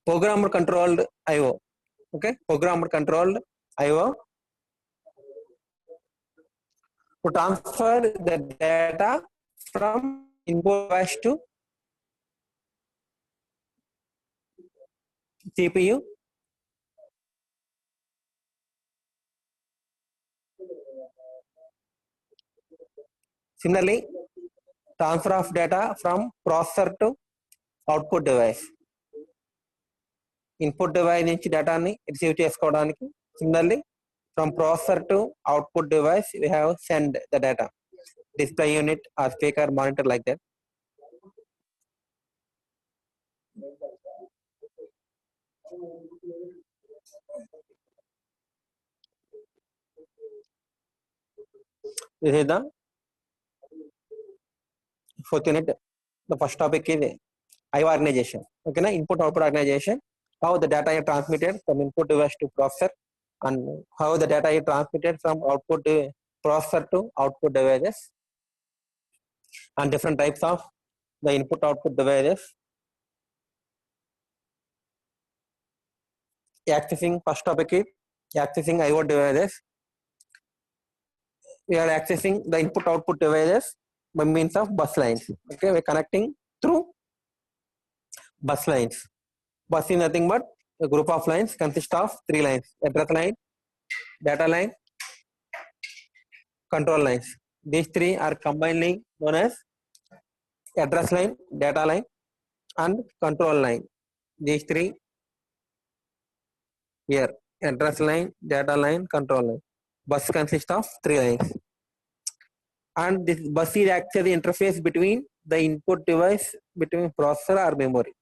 programmer controlled IO. Okay, programmer controlled IO to transfer the data from input device to CPU. Similarly, transfer of data from processor to output device. Input device నుంచి డేటాని receive చేసుకోవడానికి. Similarly, from processor to output device, we have send the data. Display unit or speaker monitor like that. This is the fourth unit. The first topic is IO organization. Okay, na input output organization. How the data is transmitted from input device to processor, and how the data is transmitted from output processor to output devices, and different types of the input output devices. Accessing, first topic is accessing IO devices. We are accessing the input output devices by means of bus lines. Okay, we are connecting through bus lines. Bus is nothing but a group of lines consist of 3 lines: address line, data line, control lines. These 3 are combinedly known as address line, data line, and control line. These 3 here: address line, data line, control line. Bus consists of 3 lines, and this bus is actually the interface between the input device, between processor or memory.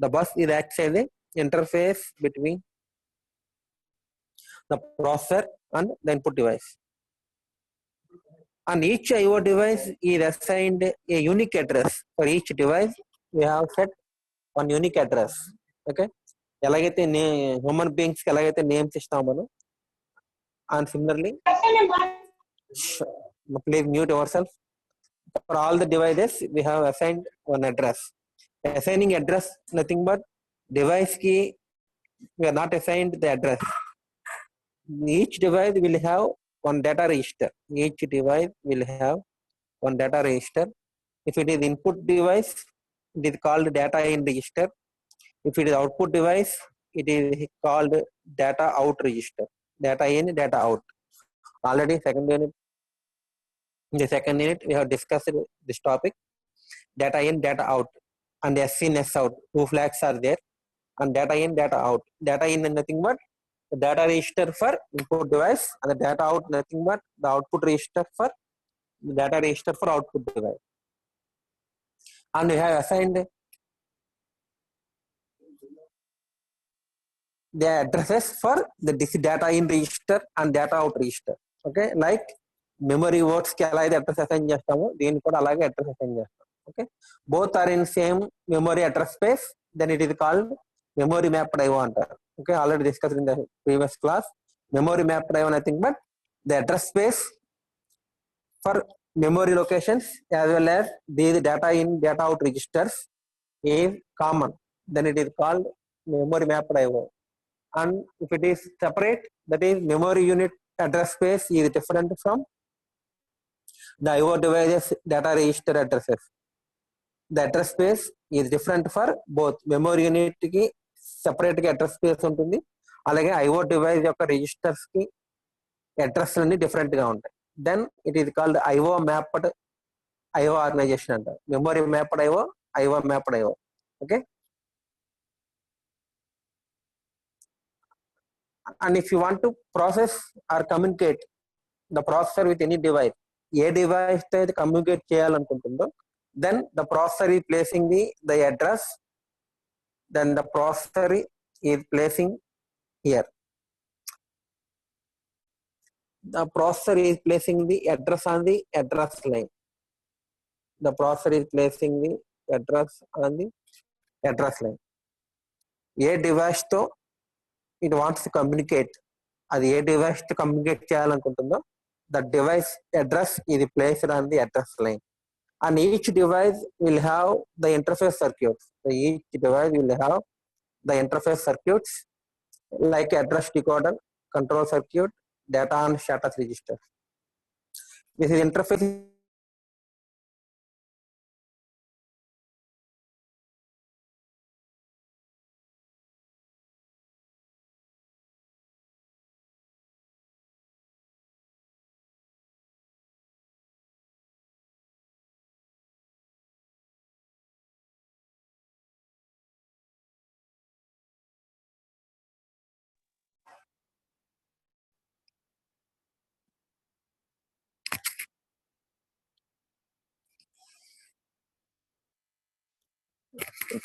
The bus is actually the interface between the processor and the input device. And each IO device is assigned a unique address. For each device, we have set one unique address. Okay, ఎలాగైతే human beings కి ఎలాగైతే names ఇస్తాం మనం, and similarly please mute yourself. For all the devices, we have assigned one address. Assigning address nothing but device key. We are not assigned the address. Each device will have one data register. Each device will have one data register. If it is input device, it is called data in register. If it is output device, it is called data out register. Data in, data out. Already in the second unit, we have discussed this topic: data in, data out, and S in, S out. 2 flags are there, and data in, data out. Data in is nothing but the data register for input device, and the data out nothing but the output register for the data register for output device. And we have assigned the addresses for the data in register and data out register. Okay, like memory words కి ఎలా అయితే address assign చేస్తామో దీనికి కూడా అలాగే address assign చేస్తాం. Okay, both are in same memory address space, then it is called memory mapped IO అంటారు. Okay, already discuss in the previous class. Memory mapped IO nothing but the address space for memory locations as well as these data in, data out registers is common, then it is called memory mapped IO. And if it is separate, that is memory unit address space is different from the IO devices data register addresses. The address space is different for both. Memory unit ki separate గా address space ఉంటుంది, అలాగే IO device యొక్క registers కి address అన్ని different గా ఉంటాయి. Then it is called IO mapped IO organization అంటారు. Memory mapped IO, IO mapped IO. Okay, and if you want to process or communicate the processor with any device, A device తో అయితే communicate చేయాలనుకుంటుందో, then the processor is placing the address, then the processor is placing here. The processor is placing the address on the address line. The processor is placing the address on the address line. A device తో it wants to communicate, అది ఏ device తో communicate చేయాలనుకుంటుందో, the device address is placed on the address line. And each device will have the interface circuits. So each device will have the interface circuits like address decoder, control circuit, data and status register. This is interface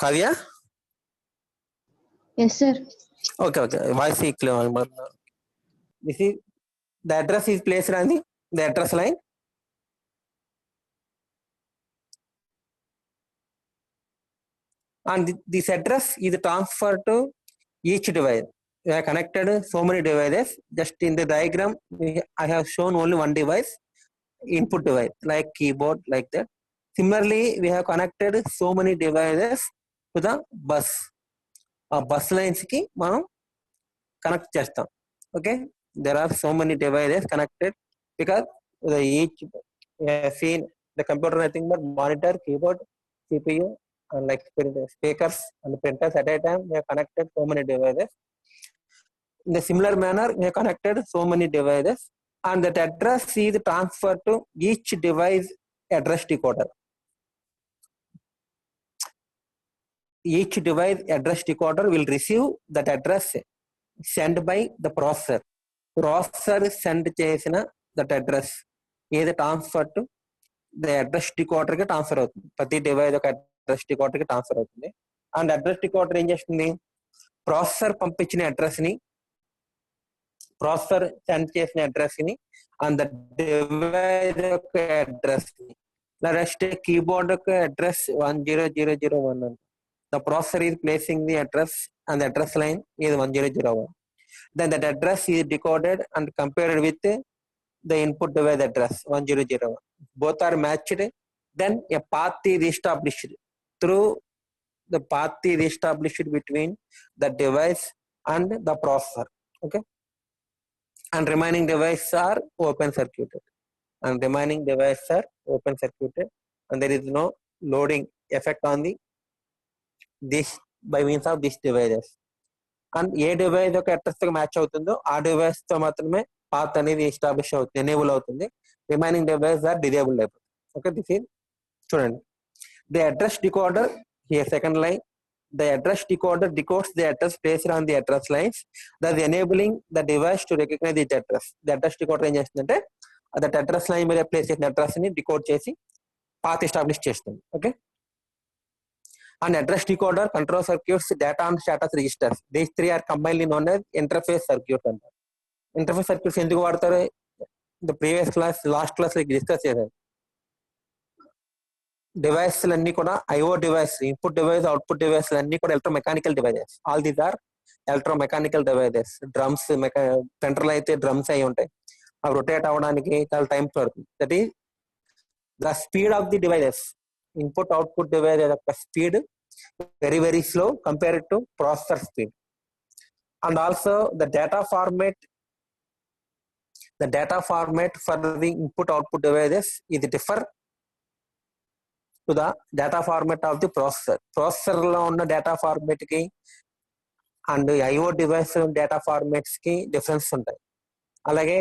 Kavya? Yes, sir. Okay. Voice is clear. This is the address is placed on the address line. And this address is transferred to each device. We have connected so many devices. Just in the diagram, I have shown only one device, input device, like keyboard, like that. Similarly, we have connected so many devices to the bus. A bus lines ki manam connect chestam. Okay, there are so many devices connected because each seen the computer nothing but monitor, keyboard, CPU, and like speakers and printers at a time. We have connected so many devices. In a similar manner, we have connected so many devices, and that address is transferred to each device address decoder. Each device address decoder will receive that address sent by the processor. Processor send చేసిన that address ఏది transfer to the address decoder కి transfer అవుతుంది. ప్రతి device ఒక address decoder కి transfer అవుతుంది. And address decoder ఏం చేస్తుంది, ప్రాసెసర్ పంపించిన అడ్రస్ ని, ప్రాసెసర్ సెండ్ చేసిన అడ్రస్ ని అండ్ ద డివైస్ యొక్క అడ్రస్ ని, నెక్స్ట్ కీబోర్డ్ యొక్క అడ్రస్ 10001 అని. The processor is placing the address and the address line is 1001. Then that address is decoded and compared with the input device address 1001. Both are matched. Then a path is established through the path is established between the device and the processor. Okay, and remaining devices are open circuited. And remaining devices are open circuited, and there is no loading effect on the this by means of these devices. And A device యొక్క address తో match అవుతుందో ఆ device తో మాత్రమే path అనేది establish అవుతుంది, enable అవుతుంది. Remaining device are disable అయిపోతుంది. ఓకే, దిస్ ఇస్ చూడండి the address decoder here second line. The address decoder decodes the address placed on the address lines, thus enabling the device to recognize its address. The address decoder ఏం చేస్తుందంటే that address line మీద place చేసిన address ని decode చేసి path establish చేస్తుంది. Okay, and address decoder, control circuits, data and status registers. These three are combined known as interface circuits. Interface circuits ఎందుకు వాడతారు, the previous class last class లో discuss చేశారు. డివైస్లు అన్ని కూడా I O device, input device, output device అన్ని కూడా electromechanical devices. All these are electromechanical devices. Drums, ప్రింటర్లు అయితే డ్రమ్స్ అయి ఉంటాయి, అవి రొటేట్ అవ్వడానికి చాలా టైం పడుతుంది. That is the speed of the devices. Input output device యొక్క speed very slow compared to processor speed. And also the data format for the input output devices is differ to the data format of the processor లో ఉన్న data format కి and IO device data formats కి difference ఉంటాయి. అలాగే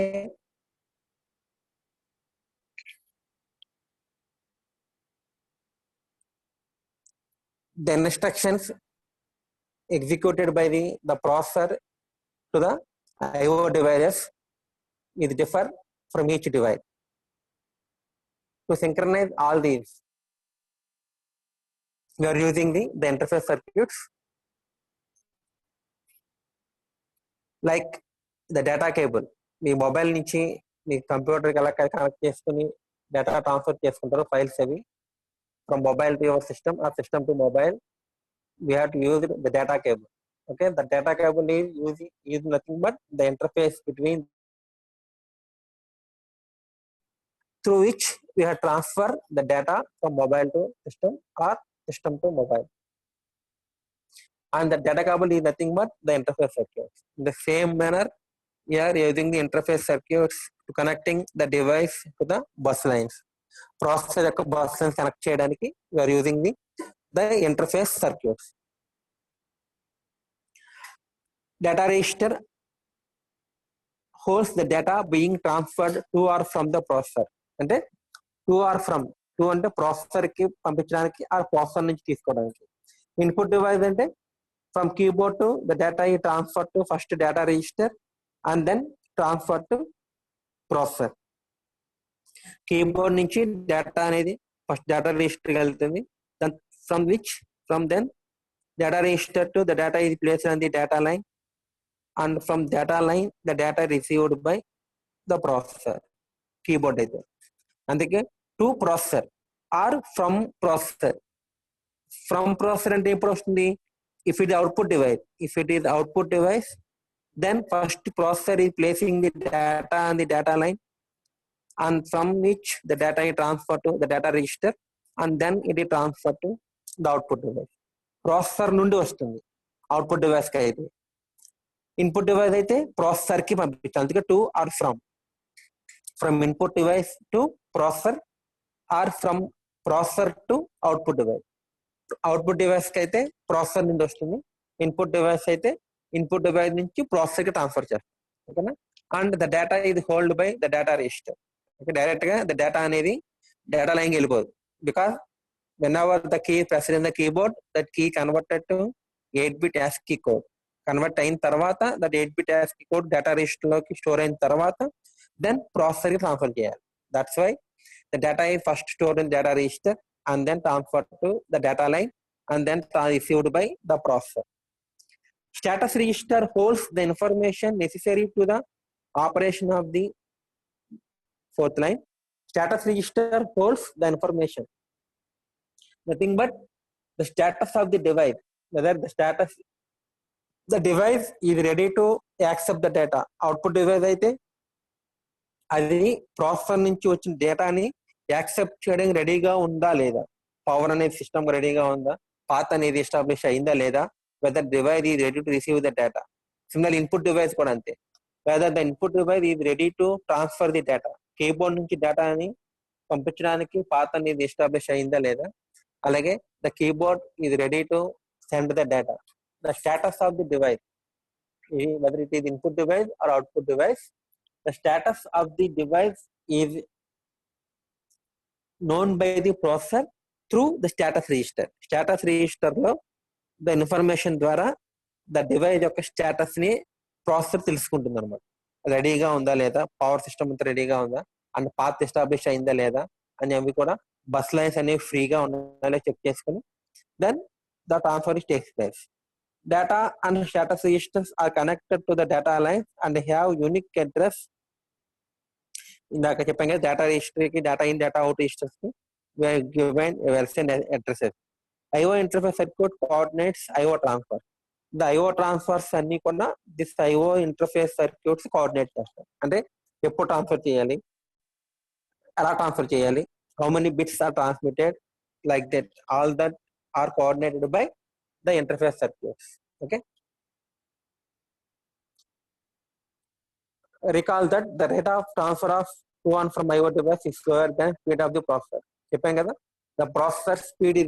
the instructions executed by the processor to the IO devices is differ from each device. To synchronize all these, we are using the interface circuits like the data cable. మీ mobile నుంచి మీ కంప్యూటర్కి ఎలా connect చేసుకుని data transfer చేసుకుంటారో files అవి from mobile to your system or system to mobile, we have to use the data cable. Okay, the data cable is nothing but the interface between through which we have transfer the data from mobile to system or system to mobile. and the data cable is nothing but the interface circuits. In the same manner, we are using the interface circuits to connecting the device to the bus lines. Processor యొక్క bus lines connect చేయడానికి we are using the interface circuits. Data register holds the data being transferred to or from the processor. అంటే to or from, to అంటే processor కి పంపించడానికి ఆ processor నుంచి తీసుకోవడానికి. Input device అంటే from keyboard to the data is transferred to first data register and then transferred to processor. Keyboard నుంచి data అనేది ఫస్ట్ డేటా రిజిస్టర్ వెళ్తుంది. From then data register to the data is placed on the data line, and from data line the data received by the processor. Keyboard అయితే అందుకే to processor or from processor. From processor అంటే ఎప్పుడు వస్తుంది? If it is output device, then first processor is placing the data on the data line, and from which the data is transferred to the data register, and then it is transferred to the output device. Processor నుండి వస్తుంది output device కి. అయితే input device అయితే processor కి పంపించాలి. అందుకే to or from input device to processor or from processor to output device. Output device కి అయితే ప్రాసెసర్ నుండి వస్తుంది. ఇన్పుట్ డివైస్ అయితే ఇన్పుట్ డివైస్ నుంచి ప్రాసెసర్ కి ట్రాన్స్ఫర్ చేస్తాం. ఓకేనా? అండ్ ద డేటా ఇది hold by the data register. Okay, direct గా ద డేటా అనేది డేటా లైన్ కి వెళ్ళిపోదు. Because whenever the key pressed in the keyboard, that key converted to 8-bit ASCII code. Convert అయిన తర్వాత that 8-bit ASCII code data register లోకి store అయిన తర్వాత then processor కి ట్రాన్స్ఫర్ చేయాలి. That's why the data is first stored in data register and then transferred to the data line and then received by the processor. Status register holds the information necessary to the operation of the fourth line. Status register holds the information, nothing but the status of the device, whether the device is ready to accept the data. Output device అయితే అది processor నుంచి వచ్చిన డేటాని accept చేయడానికి రెడీగా ఉందా లేదా, power అనేది సిస్టమ్ రెడీగా ఉందా, పాత్ అనేది ఎస్టాబ్లిష్ అయిందా లేదా, whether device is ready to receive the data. Similar input device కూడా అంతే, whether the input device is ready to transfer the data. Keyboard నుంచి డేటాని పంపించడానికి పాత్ అనేది ఎస్టాబ్లిష్ అయిందా లేదా, అలాగే the keyboard is ready to send the data. The status of the device, whether it is input device or output device, the status of the device is known by the processor through the status register. Status register లో the information ద్వారా the device యొక్క status ని processor తెలుసుకుంటుంది అనమాట. రెడీగా ఉందా లేదా, power system అంతా రెడీగా ఉందా, అండ్ పాత్ ఎస్టాబ్లిష్ అయిందా లేదా అని అవి కూడా బస్ లైన్స్ అనేవి ఫ్రీగా ఉన్నాయో చెక్ చేసుకుని then the transfer takes place. Data and status registers are connected to the data lines and have unique address. ఇందాక చెప్పాం కదా, డేటా రిజిస్టర్ కి, data in data out registers కి given versed addresses. IO interface circuit coordinates IO transfer. The IO transfers అన్ని కూడా this IO interface circuits coordinate చేస్తాయి. అంటే ఎప్పుడు ట్రాన్స్ఫర్ చేయాలి, ఎలా ట్రాన్స్ఫర్ చేయాలి, how many bits are transmitted, like that, all that are coordinated by the interface circuits. Okay, recall that the rate of transfer of to and from IO device is slower than speed of the processor. చెప్పాం కదా, the processor speed is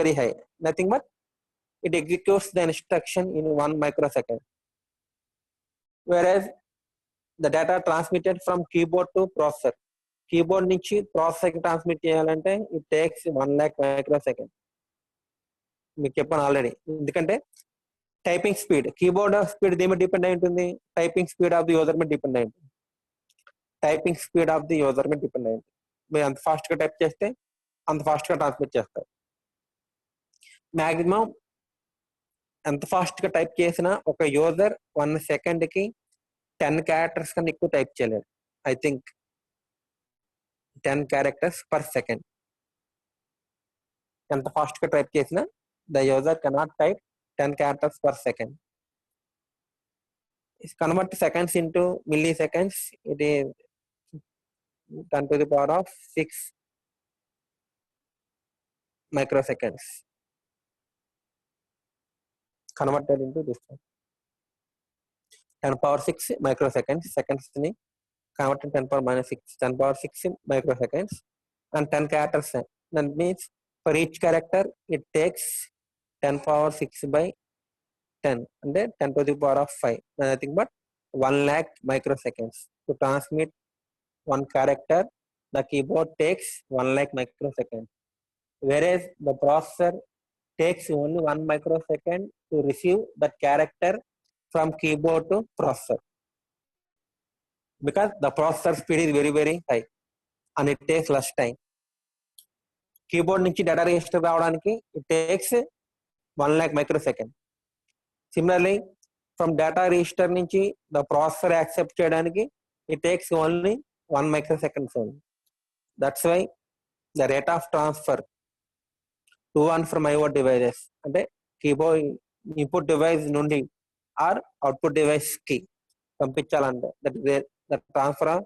very high, nothing but it executes the instruction in 1 microsecond, whereas the data transmitted from keyboard to processor, keyboard నుంచి processor కి transmit చేయాలంటే it takes 1 lakh microsecond. మీకు చెప్పాను already, ఎందుకంటే typing speed, keyboard speed దేని మీద depend అయి ఉంటుంది, typing speed of the user మీద డిపెండ్ అయి ఉంటుంది. Typing speed of the user మీద డిపెండ్ అయి ఉంటుంది. మీరు అంత ఫాస్ట్ గా టైప్ చేస్తే అంత ఫాస్ట్ గా ట్రాన్స్మిట్ చేస్తారు. మాక్సిమం ఎంత ఫాస్ట్ గా టైప్ చేసినా ఒక యూజర్ 1 సెకండ్ కి 10 క్యారెక్టర్స్ కన్నా ఎక్కువ టైప్ చేయలేరు. I think 10 characters per second. ఎంత ఫాస్ట్ గా టైప్ చేసినా the user cannot type 10 characters per second. If convert seconds into milliseconds, it is 10 to the power of 6 microseconds. converted into this one. 10 power 6 microseconds, seconds ni converted 10 power minus 6, 10 power 6 microseconds, and 10 characters. That means for each character it takes 10 power 6 by 10, and then 10 to the power of 5, nothing but 1 lakh microseconds to transmit one character. The keyboard takes 1 lakh microseconds, whereas the processor takes only 1 microsecond to receive that character from keyboard to processor, because the processor speed is very very high and it takes less time. Keyboard నుంచి data register రావడానికి it takes 1 lakh microsecond. Similarly, from data register నుంచి the processor accept చేయడానికి it takes only 1 microsecond only. That's why the rate of transfer to and from IO devices, అంటే keyboard input device నుండి or output device కి పంపించాలంటే the transfer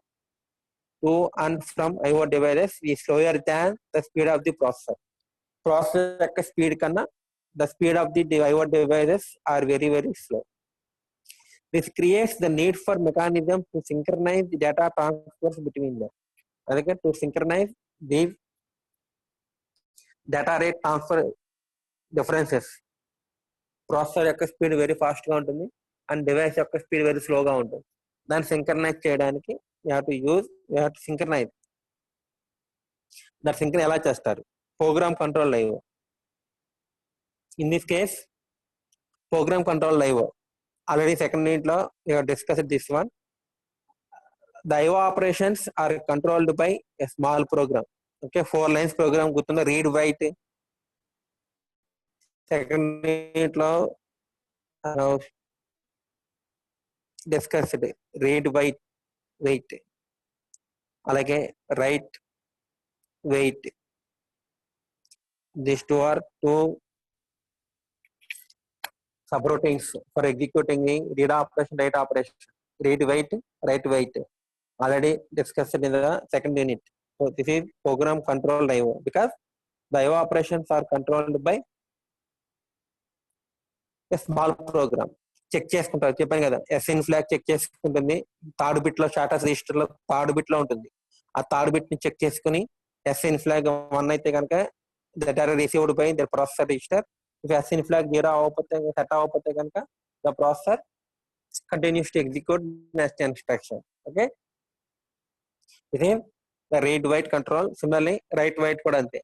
to and from IO devices is slower than the speed of the processor. Processor యొక్క speed కన్నా the speed of the IO devices are very very slow. This creates the need for mechanism to synchronize the data transfers between them. Again, to synchronize these data rate transfer differences. Processor యొక్క speed very fast గా ఉంటుంది and device యొక్క speed very స్లోగా ఉంటుంది. దాన్ని synchronise చేయడానికి you have to synchronise. దాని సింక్రన్ ఎలా చేస్తారు? Programme control IO. In this case, program control IO. Already second unit lo we have discussed this one. The IO operations are controlled by a small program. Okay, 4 lines program gutunda read write. Second unit lo discussed read wait. Alage write wait. These two are two subroutines for executing the read operation, write operation. Read wait, write wait. Already discussed in the second unit. So this is program controlled IO, because the IO operations are controlled by a small program. Check చేసుకుంటారు, చెప్పాను కదా, SN flag check చేసుకుంటుంది. Third bit లో status register లో third bit లో ఉంటుంది. ఆ third bit ని చెక్ చేసుకుని SN ఫ్లాగ్ 1 అయితే కనుక that are received by the processor register. If SN flag 0 avapothe set avapothe kanaka the processor continues to execute next instruction. Okay, ఇది the read write control. Similarly, write write కూడా అంతే.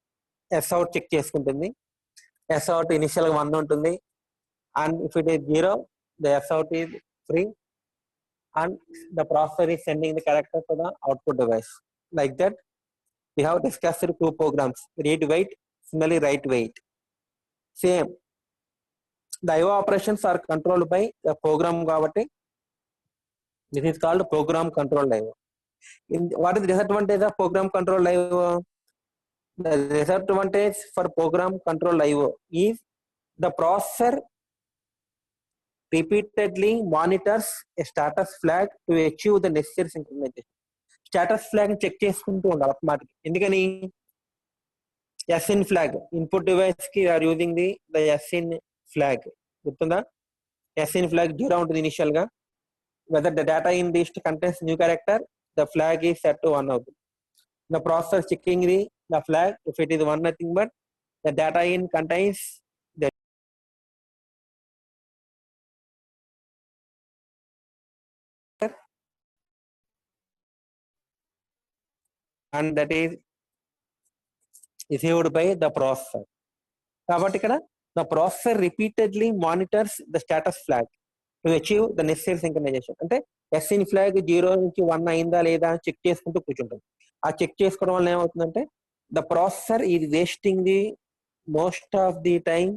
S out check చేసుకుంటుంది. S out initial గా 1 ఉంటుంది, and if it is 0 the S out is free and the processor is sending the character to the output device. Like that we have discussed two programs, read write, similarly write wait. Same, the IO operations are controlled by the program కాబట్టి this is called program controlled IO. What is the disadvantage of program controlled IO? The disadvantage for program controlled IO is the processor repeatedly monitors a status flag to achieve the necessary synchronization. Status flag check చేసుకుంటూ ఉండాలి automatically. ఎందుకని? SN flag input device ki are using the SN flag. గుర్తుందా? SN flag 0 ఉంటుంది initial గా. Whether the data in list contains new character, the flag is set to 1 అవుతుంది. The processor checking the flag. If it is 1, nothing but the data in contains the and that is received by the processor. కాబట్టి ఇక్కడ the processor repeatedly monitors the status flag to achieve the necessary synchronization. అంటే SN flag 0 నుంచి 1 అయిందా లేదా అని check చేసుకుంటూ కూర్చుంటుంది. ఆ చెక్ చేసుకోవడం వల్ల ఏమవుతుందంటే the processor is wasting the most of the time.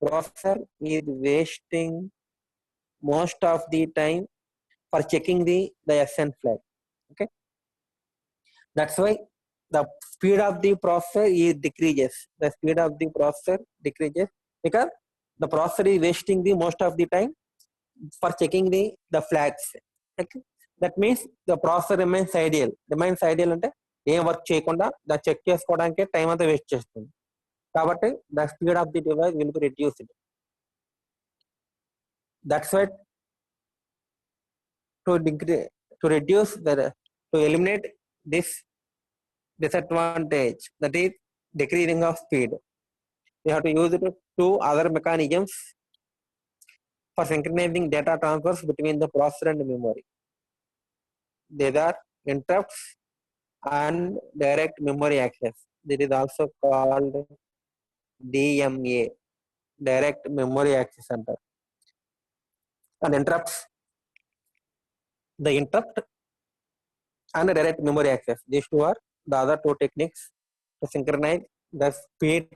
Processor is wasting most of the time for checking the SN flag. Okay, that's why the speed of the processor is decreases. The speed of the processor decreases because the processor is wasting the most of the time for checking the flags. Okay, that means the processor remains ideal. Remains ideal అంటే ఏం work చేయకుండా దాన్ని check చేసుకోవడానికి time అంతా waste చేస్తుంది. కాబట్టి the speed of the device will be reduced. That's why to reduce to eliminate this disadvantage, that is decreasing of speed, we have to use it to other mechanisms for synchronizing data transfers between the processor and memory. These are interrupts and direct memory access. This is also called DMA, direct memory access center. And interrupts, the interrupt and direct memory access. These two are the other two techniques to synchronize the speed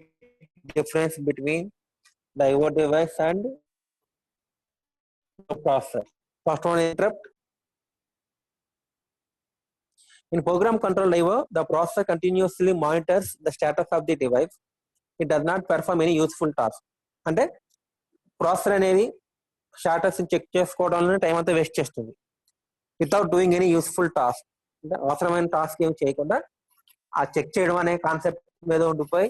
difference between the IO device and the processor. First one, interrupt. In program control IO, the processor continuously monitors the status of the device. It does not perform any useful task. అంటే processor అనేది status check చేసుకోవడంలో time అంతా waste చేస్తుంది without doing any useful task. అంటే అవసరమైన task ఏం చేయకుండా ఆ చెక్ చేయడం అనే కాన్సెప్ట్ మీద ఉండిపోయి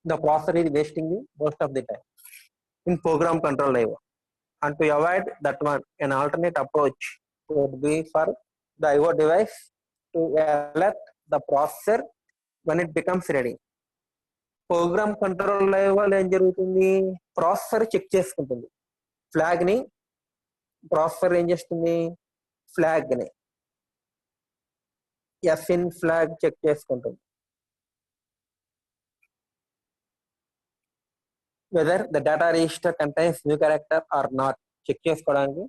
the processor is wasting the most of the time in program control IO. And to avoid that one, an alternate approach would be for the IO device to alert the processor when it becomes ready. Program control వల్ల ఏం జరుగుతుంది, processor check చేసుకుంటుంది flag ని. Processor ఏం చేస్తుంది, flag ని SIN flag check చేసుకుంటుంది. Whether the data register contains new character or not check చేసుకోవడానికి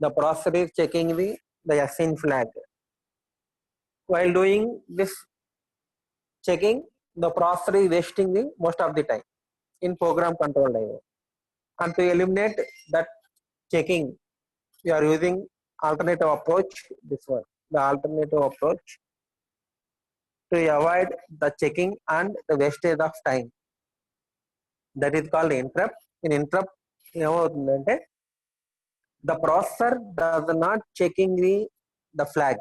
the processor is checking the SIN flag. While doing this checking, the processor is wasting the most of the time in program control IO. And to eliminate that checking, we are using alternative approach, this one, the alternative approach to avoid the checking and the wastage of time. That is called interrupt. In interrupt, ఏమవుతుందంటే the processor does not checking the flag.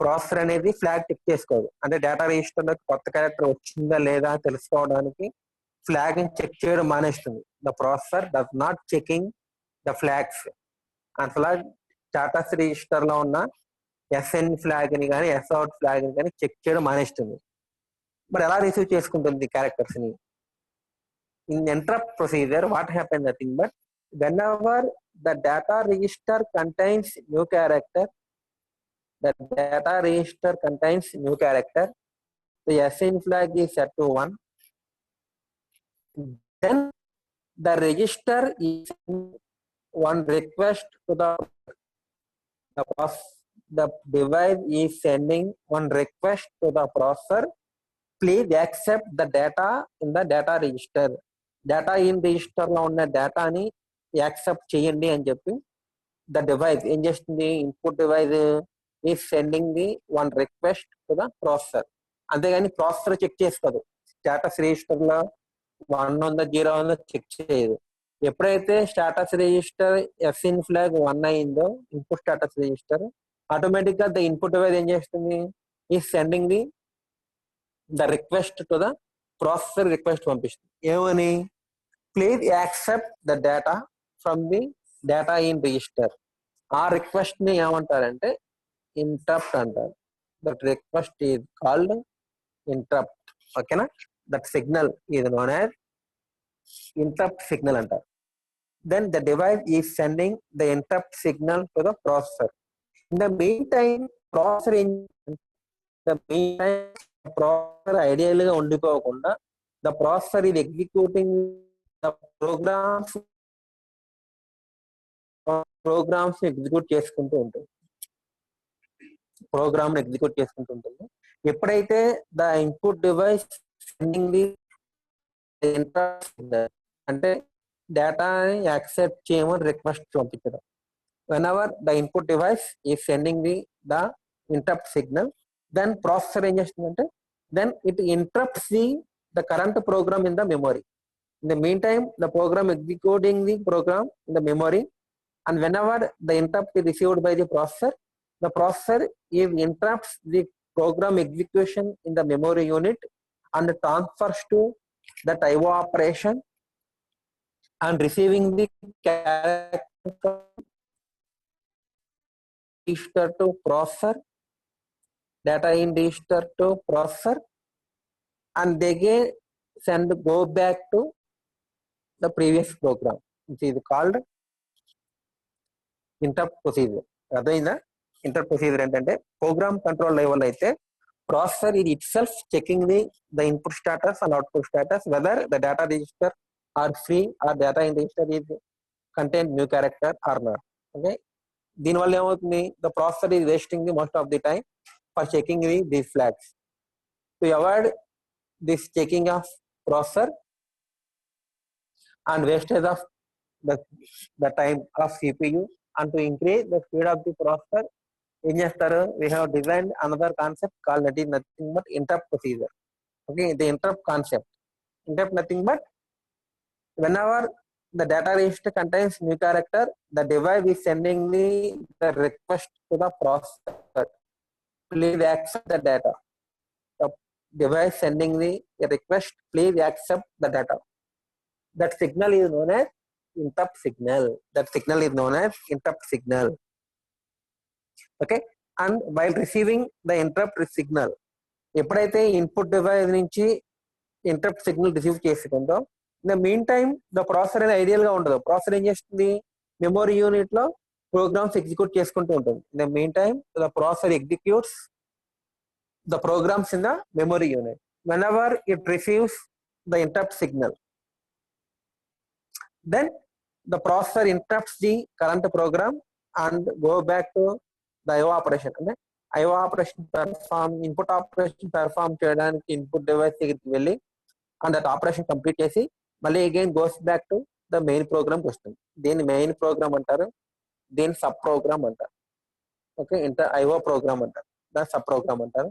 Processor అనేది flag check చేసుకోదు. అంటే data register లో కొత్త character వచ్చిందా లేదా తెలుసుకోవడానికి flag ని చెక్ చేయడం మానేస్తుంది. The processor does not checking the flags. అసలు స్టాటస్ రిజిస్టర్ లో ఉన్న ఎస్ఎన్ ఫ్లాగ్ ని కానీ ఎస్అవుట్ ఫ్లాగ్ ని కానీ చెక్ చేయడం మానేస్తుంది. మరి ఎలా రిసీవ్ చేసుకుంటుంది క్యారెక్టర్స్ ని? In interrupt procedure what happen nothing but when ever the data register contains new character, the data register contains new character, the SIN flag is set to 1, then the register is one request to the device is sending one request to the processor, please accept the data in the data register. Data in register లో ఉన్న డేటాని accept చేయండి అని చెప్పి the device ఏం చేస్తుంది, input device is sending the one request to the processor. అంతేగాని processor check చేసుకోదు. స్టేటస్ రిజిస్టర్ లో 1 ఉందో 0 ఉందో చెక్ చేయదు. ఎప్పుడైతే స్టేటస్ రిజిస్టర్ ఎస్ఇన్ ఫ్లాగ్ 1 అయిందో ఇన్పుట్ స్టేటస్ రిజిస్టర్, ఆటోమేటిక్ గా ద ఇన్పుట్ డివైస్ ఏం చేస్తుంది, ఈ sending the request to the processor request పంపిస్తుంది. ఏమని, please accept the data from the data in register. ఆ రిక్వెస్ట్ ని ఏమంటారంటే ఇంటరప్ట్ అంటారు. That request is called interrupt. ఓకేనా, that signal is known as interrupt signal అంటారు. Then the device is sending the interrupt signal to the processor. In the meantime, processor ideally గా ఉండిపోకుండా the processor is executing the programs execute చేసుకుంటూ ఉంటుంది. Program execute చేసుకుంటూ ఉంటుంది. ఎప్పుడైతే the input device sending the interrupt signal అంటే డేటాని accept చేయమని రిక్వెస్ట్ పంపించడం. వెనెవర్ ద ఇన్పుట్ డివైస్ ఈ sending the interrupt signal, then processor ఏం చేస్తుందంటే then it interrupts the current program in the memory. In the meantime the program executing the program in the memory, and whenever the interrupt is received by the processor is interrupts the program execution in the memory unit and transfers to that IO operation and receiving the character from register to processor, data in register to processor, and they again go back to the previous program, which is called interrupt procedure. అర్థమైందా? Interrupt procedure ఏంటంటే program control level అయితే processor ఇది itself checking the input status and output status whether the data register are free or data in register is contain new character or not. Okay, దీనివల్ల ఏమవుతుంది, the processor is wasting the most of the time for checking these flags. To avoid this checking of processor and wastage of the time of CPU and to increase the speed of the processor, we have designed another concept called that is nothing but interrupt procedure. Okay, the interrupt concept. Interrupt nothing but whenever the data register contains new character, the device is sending the request to the processor. Please accept the data. The device sending the request, please accept the data. That signal is known as interrupt signal. That signal is known as interrupt signal. Okay, and while receiving the interrupt signal, ఎప్పుడైతే input device నుంచి interrupt signal receive చేసుకుందో, in the meantime the processor అనేది ideal గా ఉండదు. Processor ఏం చేస్తుంది, memory unit లో programs execute చేసుకుంటూ ఉంటుంది. In the meantime the processor executes the programs in the memory unit. Whenever it receives the interrupt signal, then the processor interrupts the current program and go back to the IO operation. అంటే IO operation perform, input operation perform చేయడానికి input device దగ్గరికి వెళ్ళి and that operation complete చేసి మళ్ళీ again goes back to the main ప్రోగ్రామ్కి వస్తుంది. దీన్ని main program అంటారు, దీన్ని సబ్ ప్రోగ్రామ్ అంటారు. ఓకే, ఇంటర్ IO ప్రోగ్రామ్ అంటారు, దాన్ని సబ్ ప్రోగ్రామ్ అంటారు.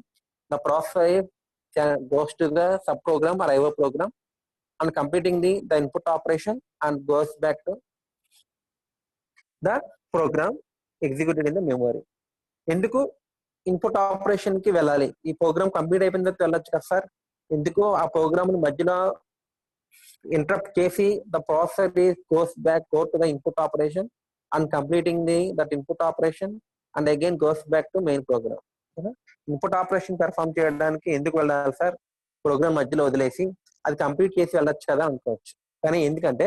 The processor goes to the sub program or IO program and completing the input operation and goes back to the program executed in the memory. ఎందుకు input operation కి వెళ్ళాలి, ఈ programme complete అయిపోయిన తర్వాత వెళ్ళొచ్చు కదా sir, ఎందుకు ఆ ప్రోగ్రామ్ మధ్యలో ఇంటరప్ట్ చేసి the processor goes back go to the input operation and completing that input operation and again goes back to main program. Input operation perform చేయడానికి ఎందుకు వెళ్ళాలి సార్, ప్రోగ్రామ్ మధ్యలో వదిలేసి అది కంప్లీట్ చేసి వెళ్ళొచ్చు కదా అనుకోవచ్చు. కానీ ఎందుకంటే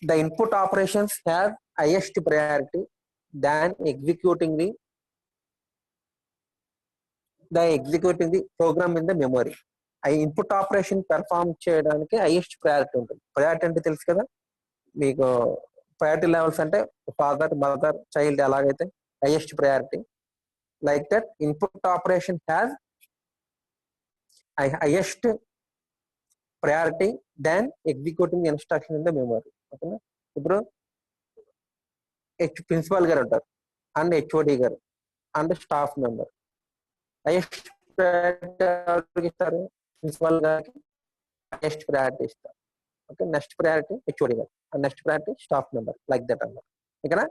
the input operations have highest priority than executing the program in the memory. ఆ ఇన్పుట్ ఆపరేషన్ పెర్ఫామ్ చేయడానికి హైయెస్ట్ ప్రయారిటీ ఉంటుంది. ప్రయారిటీ అంటే తెలుసు కదా మీకు, ప్రయారిటీ లెవెల్స్ అంటే ఫాదర్, మదర్, చైల్డ్, ఎలాగైతే highest priority, like that input operation has highest priority than executing instruction in the memory. ఓకేనా, ఇప్పుడు ప్రిన్సిపాల్ గారు ఉంటారు అండ్ HOD గారు and staff member. Highest priority ఇస్తారు ప్రిన్సిపాల్ గారికి, హైయెస్ట్ ప్రయారిటీ ఇస్తారు. ఓకే, నెక్స్ట్ ప్రయారిటీ HOD గారు and next priority staff member, like that అన్నమాట. ఇక్కడ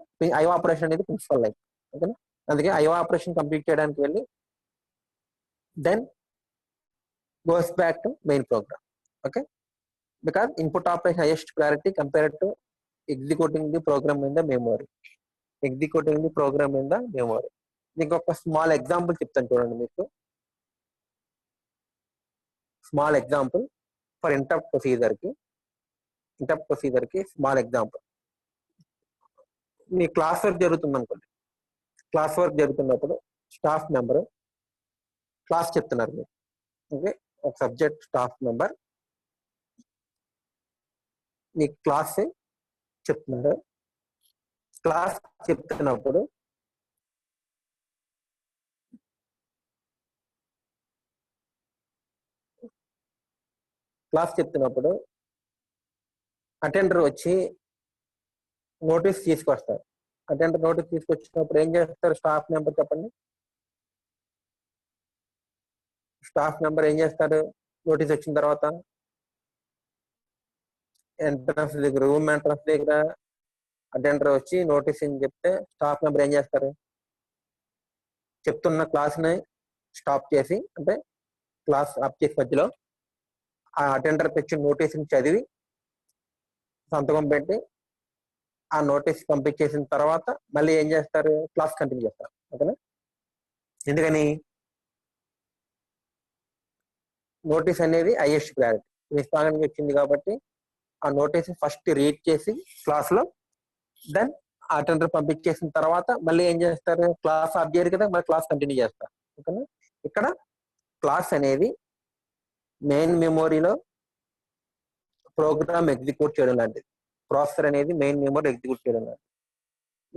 IO ఆపరేషన్ అనేది ప్రిన్సిపల్ లైక్. ఓకేనా, అందుకే IO ఆపరేషన్ కంప్లీట్ చేయడానికి వెళ్ళి then goes back to main program. Okay, because input operation highest priority compared to executing the program in the memory. మీకు ఒక small example చెప్తాను చూడండి. మీకు small example for interrupt procedure కి స్మాల్ ఎగ్జాంపుల్. మీ class work జరుగుతుంది అనుకోండి, class work జరుగుతున్నప్పుడు staff member class చెప్తున్నారు మీరు. ఓకే, ఒక సబ్జెక్ట్ స్టాఫ్ మెంబర్ మీ క్లాస్ చెప్తున్నారు. క్లాస్ చెప్తున్నప్పుడు అటెండర్ వచ్చి నోటీస్ తీసుకొస్తారు. అటెండర్ నోటీస్ తీసుకొచ్చినప్పుడు ఏం చేస్తారు స్టాఫ్ మెంబర్ చెప్పండి? స్టాఫ్ మెంబర్ ఏం చేస్తారు, నోటీస్ వచ్చిన తర్వాత ఎంట్రన్స్ దగ్గర, రూమ్ ఎంట్రన్స్ దగ్గర అటెండర్ వచ్చి నోటీస్ అని చెప్తే స్టాఫ్ మెంబర్ ఏం చేస్తారు, చెప్తున్న క్లాస్ ని స్టాప్ చేసి, అంటే క్లాస్ ఆప్ చేసి మధ్యలో ఆ అటెండర్ తెచ్చిన నోటీస్ని చదివి సంతకం పెట్టి ఆ నోటీస్ పంపించేసిన తర్వాత మళ్ళీ ఏం చేస్తారు, క్లాస్ కంటిన్యూ చేస్తారు. ఓకేనా? ఎందుకని నోటీస్ అనేది హైయెస్ట్ ప్రయారిటీ విశ్వాసానికి వచ్చింది కాబట్టి ఆ నోటీస్ ఫస్ట్ రీడ్ చేసి క్లాస్ లో, దెన్ అటెండర్ పంపించేసిన తర్వాత మళ్ళీ ఏం చేస్తారు, క్లాస్ ఆఫ్ చేయరు కదా, మళ్ళీ క్లాస్ కంటిన్యూ చేస్తారు. ఓకేనా? ఇక్కడ క్లాస్ అనేది మెయిన్ మెమొరీలో ప్రోగ్రామ్ ఎగ్జిక్యూట్ చేయడం లాంటిది. ప్రాసెసర్ అనేది మెయిన్ మెమొరీ ఎగ్జిక్యూట్ చేయడం లాంటిది.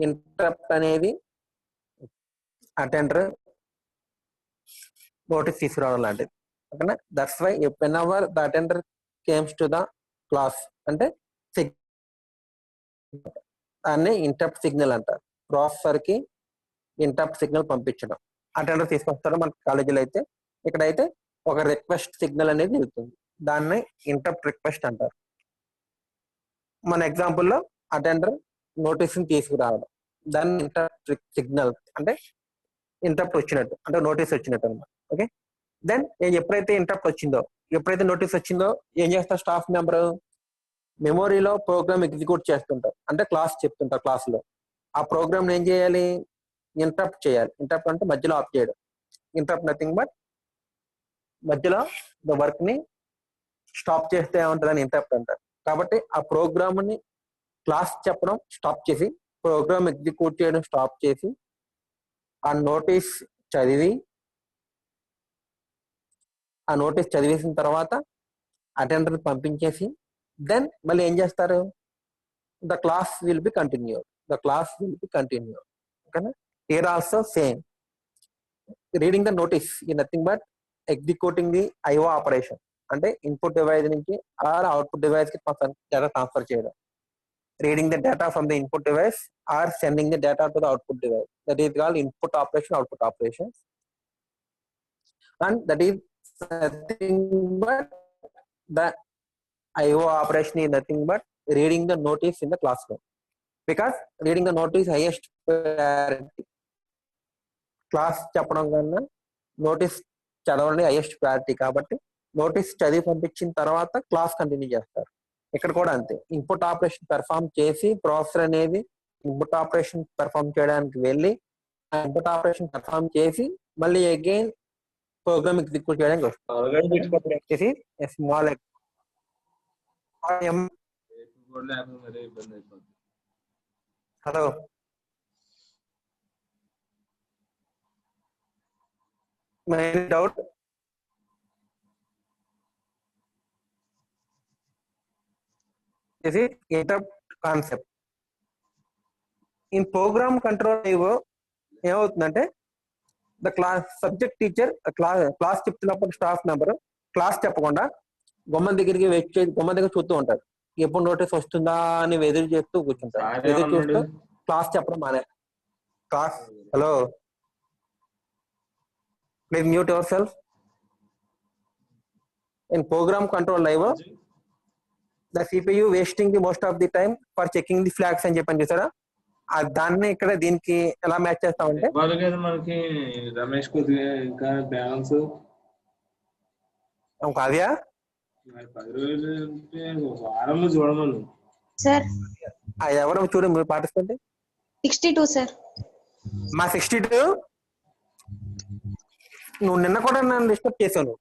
ఇంటరప్ట్ అనేది అటెండర్ నోటీస్ తీసుకురావడం లాంటిది. ఓకేనా? That's why whenever the attender comes to the class అంటే దాన్ని ఇంటరప్ట్ సిగ్నల్ అంటారు. ప్రాసెసర్ కి ఇంటరప్ట్ సిగ్నల్ పంపించడం. అటెండర్ తీసుకొస్తాడు మన కాలేజీలో అయితే. ఇక్కడైతే ఒక రిక్వెస్ట్ సిగ్నల్ అనేది వెళ్తుంది, దాన్ని ఇంటరప్ట్ రిక్వెస్ట్ అంటారు. మన ఎగ్జాంపుల్లో అటెండర్ నోటీస్ ని తీసుకురావడం, దాన్ని ఇంటరప్ట్ సిగ్నల్ అంటే ఇంటరప్ట్ వచ్చినట్టు, అంటే నోటీస్ వచ్చినట్టు అనమాట. ఓకే, దెన్ ఎప్పుడైతే ఇంటరప్ట్ వచ్చిందో, ఎప్పుడైతే నోటీస్ వచ్చిందో ఏం చేస్తారు, స్టాఫ్ మెంబర్ మెమొరీలో ప్రోగ్రామ్ ఎగ్జిక్యూట్ చేస్తుంటారు, అంటే క్లాస్ చెప్తుంటారు. క్లాస్ లో ఆ ప్రోగ్రామ్ ఏం చేయాలి, ఇంటరప్ట్ చేయాలి. ఇంటరప్ట్ అంటే మధ్యలో ఆఫ్ చేయడం. ఇంటరప్ట్ నథింగ్ బట్ మధ్యలో ద వర్క్ ని స్టాప్ చేస్తే ఏమంటుందని ఇంటరప్ట్ అంటారు. కాబట్టి ఆ ప్రోగ్రామ్ ని క్లాస్ చెప్పడం స్టాప్ చేసి, ప్రోగ్రామ్ ఎగ్జిక్యూట్ చేయడం స్టాప్ చేసి, ఆ నోటీస్ చదివి, ఆ నోటీస్ చదివేసిన తర్వాత అటెండర్ పంపించేసి, దెన్ మళ్ళీ ఏం చేస్తారు, the class will be continue. The class will be continue. ఓకేనా? Here also same, reading the notice is nothing but executing the IO operation, అంటే ఇన్పుట్ డివైస్ నుంచి ఆర్ అవుట్పుట్ డివైస్ కి data transfer చేయడం. Reading the data from the input device or sending the data to the output device. That is called input operation, output operation. And that is nothing but the IO operation is nothing but reading the notice in the classroom, because reading the notice highest priority. Class చెప్పడం కన్నా notice చదవండి highest priority కాబట్టి notice చదివి పంపించిన తర్వాత class continue చేస్తారు. ఇక్కడ కూడా అంతే, ఇన్పుట్ ఆపరేషన్ పెర్ఫామ్ చేసి ప్రాసెసర్ అనేది ఇన్పుట్ ఆపరేషన్ పెర్ఫామ్ చేయడానికి వెళ్ళి ఆ ఇన్పుట్ ఆపరేషన్ పెర్ఫామ్ చేసి మళ్ళీ అగైన్ ప్రోగ్రామ్ ఎగ్జిక్యూట్ చేయడానికి వస్తుంది. Small hello doubt? Interrupt concept in program control ఏమవుతుందంటే, the class subject teacher class చెప్తున్నప్పుడు స్టాఫ్ మెంబర్ క్లాస్ చెప్పకుండా గుమ్మం దగ్గరికి వెయిట్ చేసి గుమ్మం దగ్గర చూస్తూ ఉంటారు. ఎప్పుడు నోటీస్ వస్తుందా అని ఎదురు చేస్తూ కూర్చుంటారు. ఎదురు చూస్తూ క్లాస్ చెప్పడం మానే. Class hello please mute your self. In program control live the CPU wasting the most of the time for checking the flags అని చెప్పని చూసారా, దాన్ని ఇక్కడ దీనికి ఎలా మ్యాచ్ చేస్తామంటే, మనకి రమేష్ కొద్దిగా ఇంకా బ్యాలెన్స్ కావ్యా 10 రోజులు వారంలో చూడమను సార్. ఎవరు చూడండి మీరు పార్టిసిపెంట్ 62 సార్. మా 62 నువ్వు నిన్న కూడా నన్ను డిస్టర్బ్ చేశాను.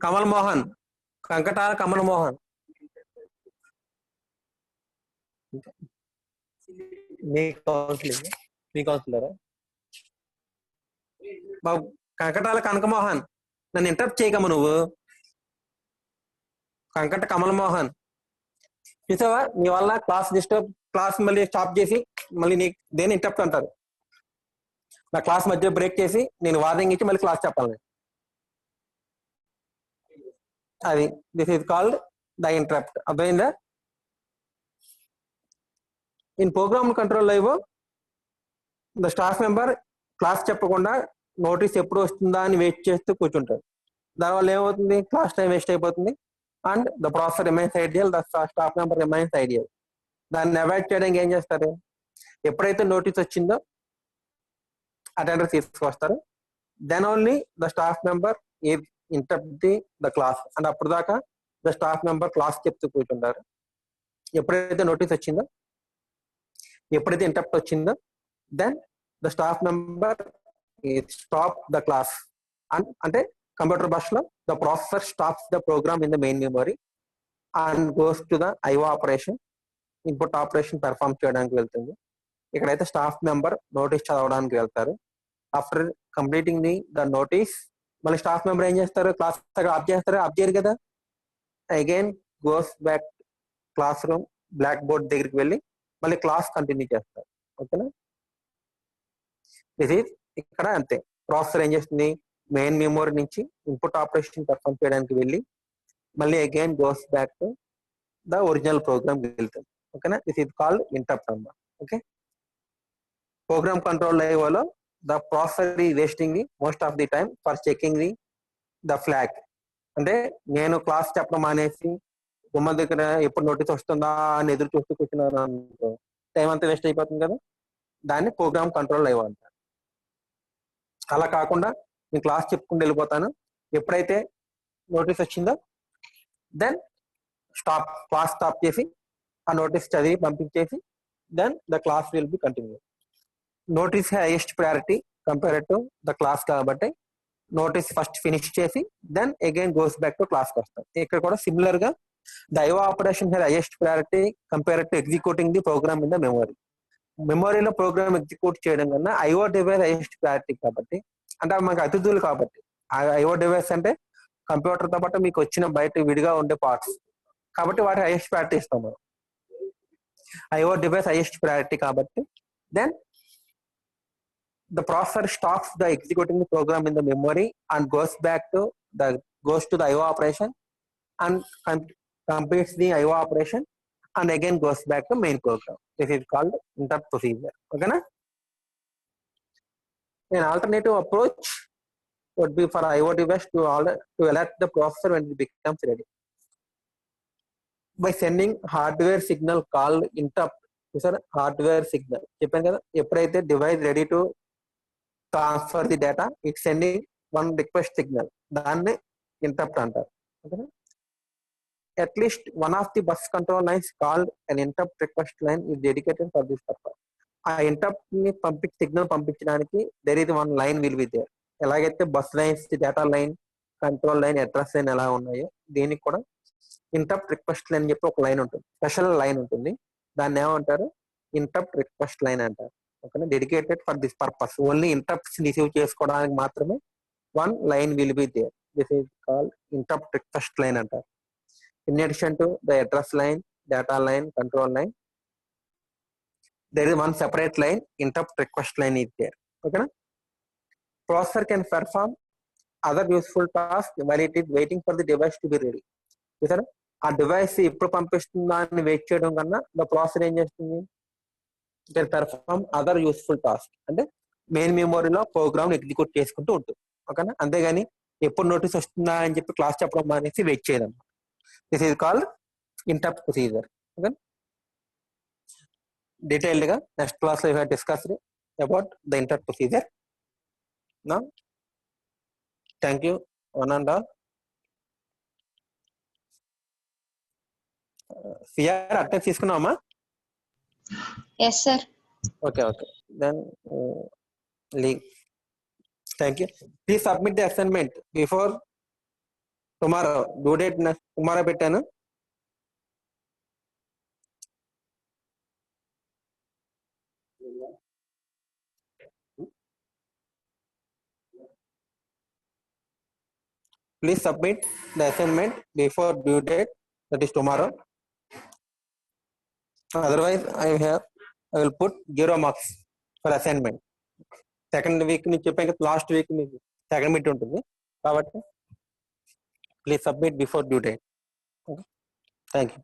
కమల్ మోహన్, కంకటాల కమల్ మోహన్, మీ కౌన్సిలరా బాబు? కంకటాల కనకమోహన్, నన్ను ఇంటరప్ట్ చేయకమ్మ నువ్వు. కంకట కమల్ మోహన్, చూసావా నీ వల్ల క్లాస్ డిస్టర్బ్, క్లాస్ మళ్ళీ స్టాప్ చేసి మళ్ళీ నీకు దేని ఇంటరప్ట్ అంటారు. నా క్లాస్ మధ్య బ్రేక్ చేసి నేను వార్నింగ్ ఇచ్చి మళ్ళీ క్లాస్ చెప్పాలి. అది this is called the interrupt. అర్థమైందా? In program control live the staff member class చెప్పకుండా నోటీస్ ఎప్పుడు వస్తుందా అని వెయిట్ చేస్తూ కూర్చుంటారు. దానివల్ల ఏమవుతుంది, క్లాస్ టైం వేస్ట్ అయిపోతుంది. And the processor remains ideal, the staff member remains ideal. దాన్ని అవాయిడ్ చేయడానికి ఏం చేస్తారు, ఎప్పుడైతే నోటీస్ వచ్చిందో అటెండర్ తీసుకొస్తారు. Then only the staff member interrupt the class. And అప్పుడు దాకా ద స్టాఫ్ మెంబర్ క్లాస్ చెప్తూ కూర్చుంటారు. ఎప్పుడైతే నోటీస్ వచ్చిందో, ఎప్పుడైతే ఇంటరప్ట్ వచ్చిందో, then the staff member stop the class. అంటే కంప్యూటర్ భాషలో the processor stops the program in the main memory and goes to the IO operation, input operation perform చేయడానికి వెళ్తుంది. ఇక్కడైతే స్టాఫ్ మెంబర్ నోటీస్ చదవడానికి వెళ్తారు. ఆఫ్టర్ కంప్లీటింగ్ ద నోటీస్ మళ్ళీ staff member ఏం చేస్తారు? క్లాస్ ఆఫ్ చేస్తారు? ఆఫ్ చేయరు కదా. Again goes back classroom, blackboard దగ్గరికి వెళ్ళి మళ్ళీ క్లాస్ కంటిన్యూ చేస్తారు. ఓకేనా? ఇది ఇక్కడ అంతే. ప్రాసెసర్ ఏం చేస్తుంది? మెయిన్ మెమరీ నుంచి ఇన్పుట్ ఆపరేషన్ పెర్ఫామ్ చేయడానికి వెళ్ళి మళ్ళీ again goes back to the original program వెళ్తుంది. ఓకేనా? దిస్ ఇస్ కాల్డ్ ఇంటరప్ట్ అన్నమాట. ఓకే, ప్రోగ్రామ్ కంట్రోల్ ఐఓలో the processor is wasting the most of the time for checking the flag. అంటే నేను క్లాస్ చెప్పడం మానేసి గుమ్మ దగ్గర ఎప్పుడు నోటీస్ వస్తుందా అని ఎదురు చూస్తూ కూర్చున్నాను అనుకో, టైం అంతా వేస్ట్ అయిపోతుంది కదా. దాన్ని ప్రోగ్రామ్ కంట్రోల్ ఐఓ అంటారు. అలా కాకుండా నేను క్లాస్ చెప్పుకుంటూ వెళ్ళిపోతాను. ఎప్పుడైతే నోటీస్ వచ్చిందో దెన్ క్లాస్ స్టాప్ చేసి ఆ నోటీస్ చదివి పంపించేసి then the class will be continue. Notice highest priority compare to the class కాబట్టి నోటీస్ ఫస్ట్ ఫినిష్ చేసి then again goes back to class కి వస్తాం. ఇక్కడ కూడా సిమిలర్ గా the IO operation highest priority compare to executing the program in the memory. మెమరీలో program execute చేయడం కన్నా ఐఓ డివైస్ హైయెస్ట్ ప్రయారిటీ కాబట్టి, అంటే మనకు అతిథులు కాబట్టి. ఐఓ డివైస్ అంటే కంప్యూటర్ తో పాటు మీకు వచ్చిన బయట విడిగా ఉండే పార్ట్స్ కాబట్టి వాటి హైయెస్ట్ ప్రయారిటీ ఇస్తాం మనం. ఐఓ డివైస్ హైయెస్ట్ ప్రయారిటీ కాబట్టి then the processor stops the executing the program in the memory and goes to the IO operation and completes the IO operation and again goes back to main program. This is called interrupt procedure. Okay na? An alternative approach would be for IO device to alert the processor when it becomes ready by sending hardware signal called interrupt. Hardware signal చెప్పాను కదా, ఎప్పుడైతే device ready to transfer the data it sending one request signal, దాన్ని interrupt అంటారు. ఓకేనా? At least one of the bus control lines called an interrupt request line is dedicated for this purpose. ఆ interrupt ని signal పంపించడానికి there is one line will be there. ఎలాగైతే bus lines, data line, control line, address line ఎలా ఉన్నాయో దీనికి కూడా interrupt request line చెప్పి ఒక లైన్ ఉంటుంది, స్పెషల్ లైన్ ఉంటుంది. దాన్ని ఏమంటారు? ఇంటరప్ట్ రిక్వెస్ట్ లైన్ అంటారు. ఓకేనా? Dedicated for this purpose. Only interrupts receive చేసుకోవడానికి మాత్రమే one line will be there. This is called interrupt request line అంటారు. In addition to the address line, data line, control line, there is one separate line, interrupt request line is there. Okay na? Processor can perform other useful tasks while it is waiting for the device to be ready. చూసారా? ఆ device ఎప్పుడు పంపిస్తుందా అని wait చేయడం కన్నా the processor ఏం చేస్తుంది? Can perform other useful task. అంటే main మెమోరీలో programme execute చేసుకుంటూ ఉంటుంది. ఓకేనా? అంతేగాని ఎప్పుడు నోటీస్ వస్తుందా అని చెప్పి క్లాస్ చెప్పడం అనేసి వెయిట్ చేయడం. This is called interrupt procedure. Okay, detailed గా నెక్స్ట్ క్లాస్ లో discuss about the interrupt procedure. నా thank you one and all. CR attend తీసుకున్నామా? Yes, sir. Okay, then leave. Thank you. Please submit the assignment before tomorrow. Due date tomorrow పెట్టాను. Please submit the assignment before due date, that is tomorrow. Otherwise I will put 0 marks for assignment. Second week నుంచి చెప్పాక last week మీకు second meet ఉంటుంది కాబట్టి please submit before due date. Thank you.